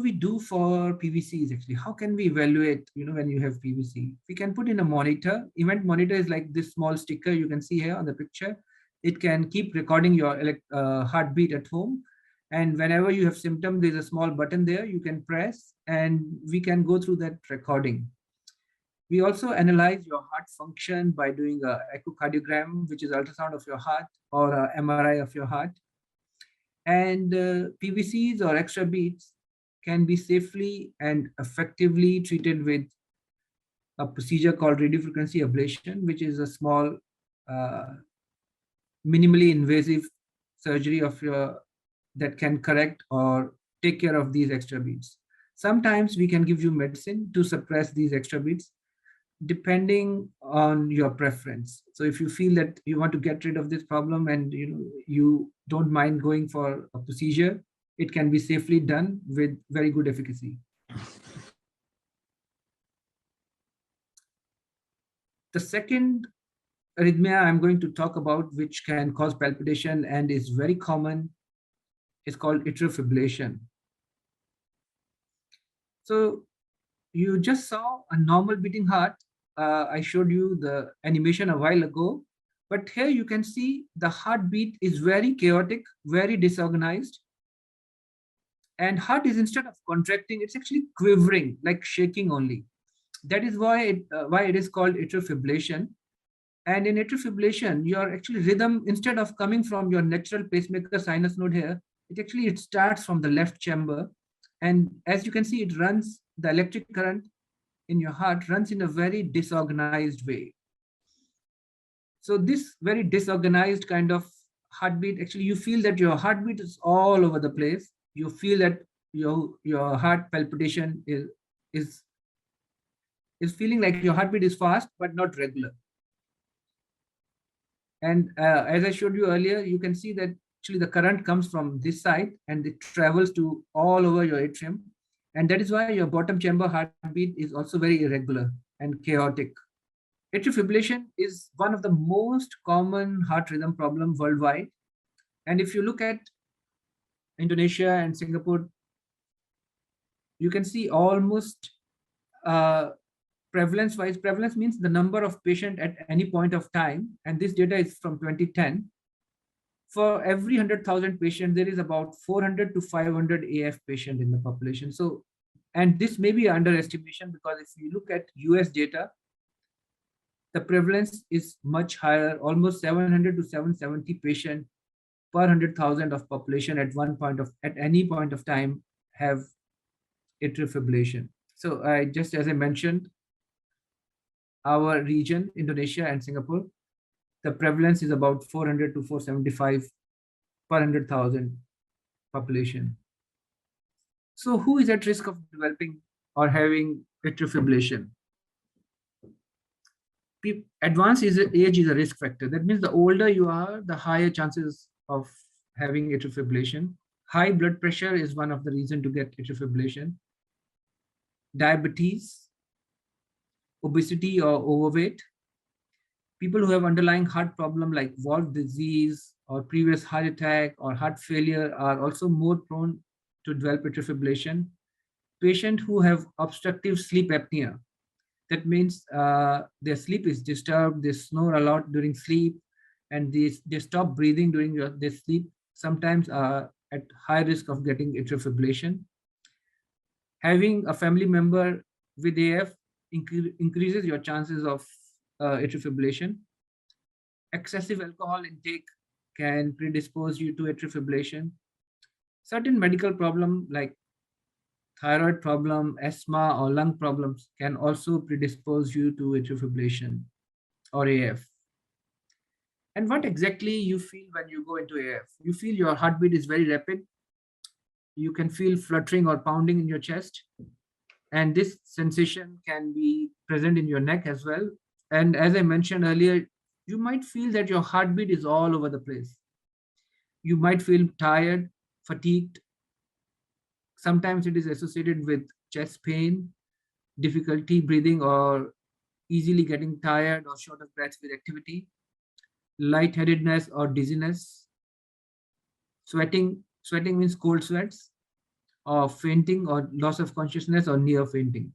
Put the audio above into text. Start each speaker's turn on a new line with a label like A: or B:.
A: we do for PVCs actually? How can we evaluate, when you have PVC? We can put in a monitor. Event monitor is like this small sticker you can see here on the picture. It can keep recording your heartbeat at home. And whenever you have symptoms, there's a small button there you can press, and we can go through that recording. We also analyze your heart function by doing an echocardiogram, which is ultrasound of your heart, or a MRI of your heart. And PVCs or extra beats can be safely and effectively treated with a procedure called radiofrequency ablation, which is a small, minimally invasive surgery that can correct or take care of these extra beats. Sometimes we can give you medicine to suppress these extra beats, depending on your preference. So if you feel that you want to get rid of this problem and you don't mind going for a procedure, it can be safely done with very good efficacy. The second arrhythmia I'm going to talk about, which can cause palpitation and is very common, is called atrial fibrillation. So you just saw a normal beating heart. I showed you the animation a while ago, but here you can see the heartbeat is very chaotic, very disorganized. And heart is, instead of contracting, it's actually quivering, like shaking only. That is why it is called atrial fibrillation. And in atrial fibrillation, your actually rhythm, instead of coming from your natural pacemaker sinus node here, it starts from the left chamber. And as you can see, it runs, the electric current in your heart runs in a very disorganized way. So this very disorganized kind of heartbeat, actually you feel that your heartbeat is all over the place. You feel that your heart palpitation is feeling like your heartbeat is fast but not regular. And as I showed you earlier, you can see that actually the current comes from this side and it travels to all over your atrium. And that is why your bottom chamber heartbeat is also very irregular and chaotic. Atrial fibrillation is one of the most common heart rhythm problems worldwide. And if you look at Indonesia and Singapore, you can see almost prevalence-wise. Prevalence means the number of patients at any point of time. And this data is from 2010. For every 100,000 patients, there is about 400 to 500 AF patients in the population. So, and this may be underestimation, because if you look at US data, the prevalence is much higher, almost 700 to 770 patients per 100,000 of population at any point of time have atrial fibrillation. So as I mentioned, our region, Indonesia and Singapore, the prevalence is about 400 to 475 per 100,000 population. So who is at risk of developing or having atrial fibrillation? Advanced age is a risk factor. That means the older you are, the higher chances of having atrial fibrillation. High blood pressure is one of the reasons to get atrial fibrillation. Diabetes, obesity or overweight. People who have underlying heart problem like valve disease or previous heart attack or heart failure are also more prone to develop atrial fibrillation. Patients who have obstructive sleep apnea, that means their sleep is disturbed, they snore a lot during sleep, and they stop breathing during their sleep, sometimes are at high risk of getting atrial fibrillation. Having a family member with AF increases your chances of atrial fibrillation. Excessive alcohol intake can predispose you to atrial fibrillation. Certain medical problems like thyroid problem, asthma, or lung problems can also predispose you to atrial fibrillation or AF. And what exactly you feel when you go into AF? You feel your heartbeat is very rapid. You can feel fluttering or pounding in your chest. And this sensation can be present in your neck as well. And as I mentioned earlier, you might feel that your heartbeat is all over the place. You might feel tired, fatigued. Sometimes it is associated with chest pain, difficulty breathing, or easily getting tired or short of breath with activity, lightheadedness or dizziness. Sweating means cold sweats. of fainting or loss of consciousness or near fainting.